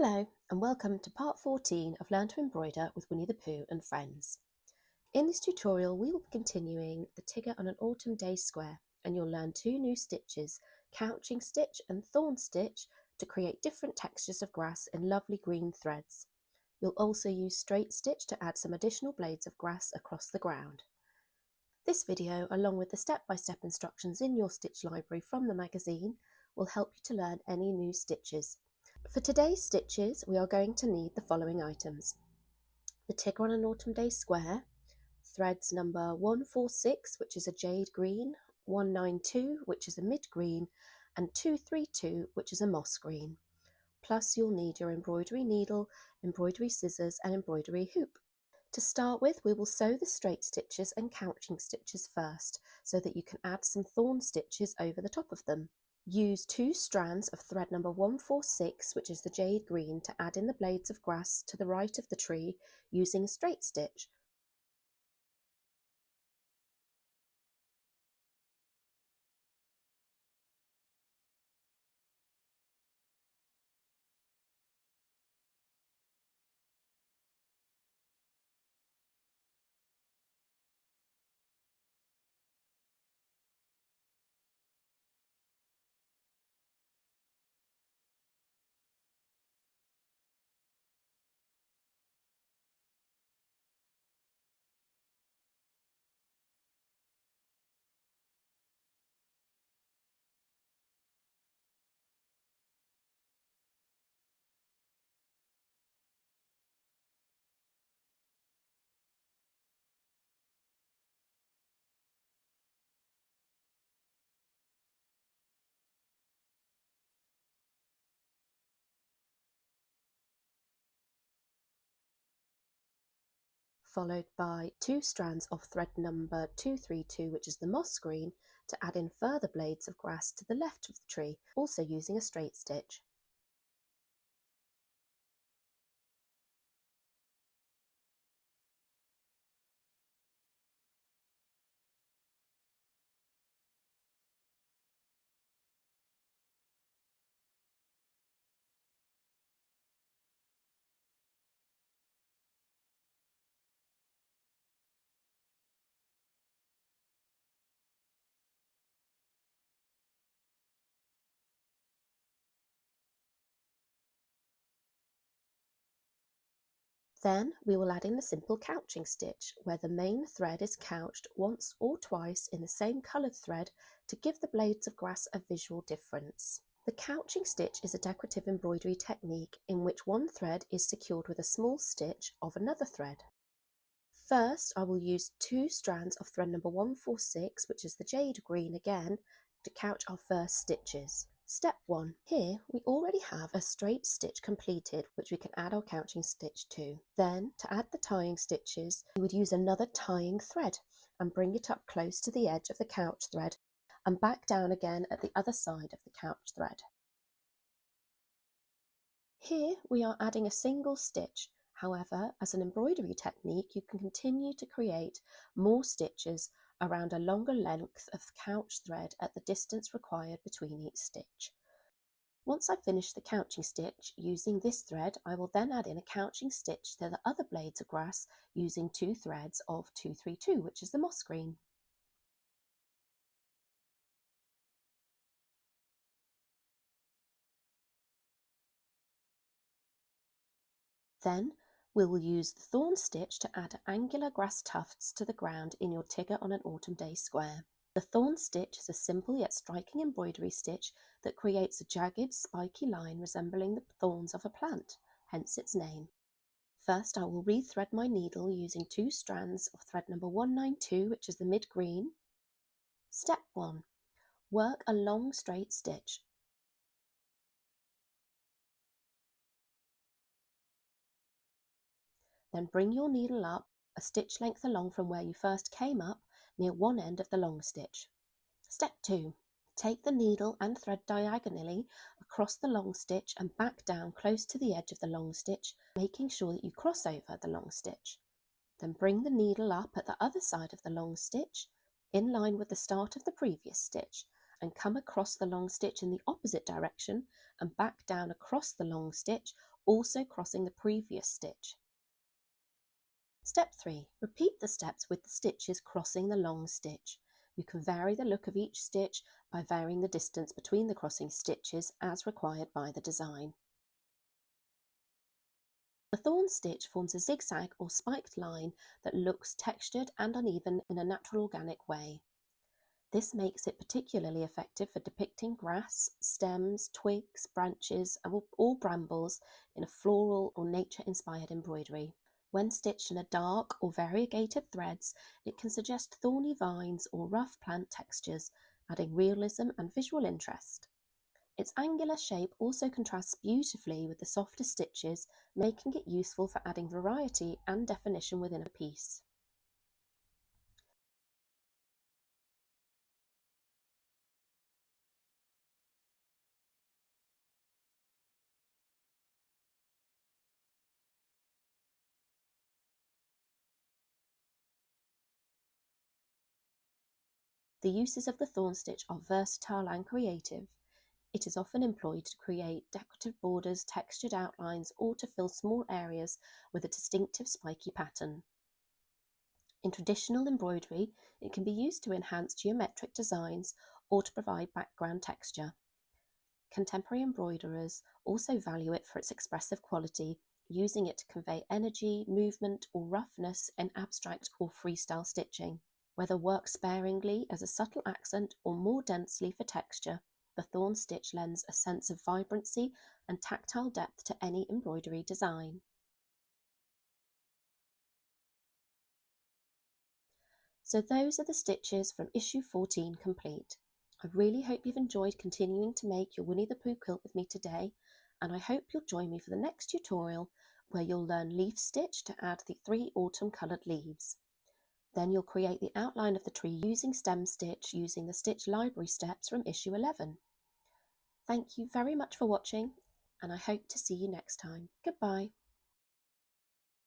Hello and welcome to part 14 of Learn to Embroider with Winnie the Pooh and Friends. In this tutorial we will be continuing the Tigger on an Autumn Day Square, and you'll learn two new stitches, couching stitch and thorn stitch, to create different textures of grass in lovely green threads. You'll also use straight stitch to add some additional blades of grass across the ground. This video, along with the step-by-step instructions in your stitch library from the magazine, will help you to learn any new stitches. For today's stitches, we are going to need the following items: the Tigger on an Autumn Day Square, threads number 146, which is a jade green, 192, which is a mid green, and 232, which is a moss green. Plus you'll need your embroidery needle, embroidery scissors and embroidery hoop. To start with, we will sew the straight stitches and couching stitches first, so that you can add some thorn stitches over the top of them. Use 2 strands of thread number 146, which is the jade green, to add in the blades of grass to the right of the tree using a straight stitch. Followed by 2 strands of thread number 232, which is the moss green, to add in further blades of grass to the left of the tree, also using a straight stitch. Then we will add in the simple couching stitch, where the main thread is couched once or twice in the same coloured thread to give the blades of grass a visual difference. The couching stitch is a decorative embroidery technique in which one thread is secured with a small stitch of another thread. First, I will use 2 strands of thread number 146, which is the jade green again, to couch our first stitches. Step 1. Here we already have a straight stitch completed, which we can add our couching stitch to. Then, to add the tying stitches, we would use another tying thread and bring it up close to the edge of the couch thread and back down again at the other side of the couch thread. Here we are adding a single stitch. However, as an embroidery technique, you can continue to create more stitches around a longer length of couch thread at the distance required between each stitch. Once I've finished the couching stitch using this thread, I will then add in a couching stitch to the other blades of grass using 2 threads of 232, which is the moss green. Then we will use the thorn stitch to add angular grass tufts to the ground in your Tigger on an Autumn Day Square. The thorn stitch is a simple yet striking embroidery stitch that creates a jagged, spiky line resembling the thorns of a plant, hence its name. First, I will rethread my needle using 2 strands of thread number 192, which is the mid green. Step 1. Work a long straight stitch. Then bring your needle up a stitch length along from where you first came up, near one end of the long stitch. Step 2. Take the needle and thread diagonally across the long stitch and back down close to the edge of the long stitch, making sure that you cross over the long stitch. Then bring the needle up at the other side of the long stitch, in line with the start of the previous stitch, and come across the long stitch in the opposite direction and back down across the long stitch, also crossing the previous stitch. Step 3. Repeat the steps with the stitches crossing the long stitch. You can vary the look of each stitch by varying the distance between the crossing stitches as required by the design. The thorn stitch forms a zigzag or spiked line that looks textured and uneven in a natural organic way. This makes it particularly effective for depicting grass, stems, twigs, branches, and all brambles in a floral or nature-inspired embroidery. When stitched in a dark or variegated threads, it can suggest thorny vines or rough plant textures, adding realism and visual interest. Its angular shape also contrasts beautifully with the softer stitches, making it useful for adding variety and definition within a piece. The uses of the thorn stitch are versatile and creative. It is often employed to create decorative borders, textured outlines, or to fill small areas with a distinctive spiky pattern. In traditional embroidery, it can be used to enhance geometric designs or to provide background texture. Contemporary embroiderers also value it for its expressive quality, using it to convey energy, movement, or roughness in abstract or freestyle stitching. Whether worked sparingly as a subtle accent or more densely for texture, the thorn stitch lends a sense of vibrancy and tactile depth to any embroidery design. So those are the stitches from issue 14 complete. I really hope you've enjoyed continuing to make your Winnie the Pooh quilt with me today, and I hope you'll join me for the next tutorial where you'll learn leaf stitch to add the 3 autumn coloured leaves. Then you'll create the outline of the tree using stem stitch using the stitch library steps from issue 11. Thank you very much for watching, and I hope to see you next time. Goodbye.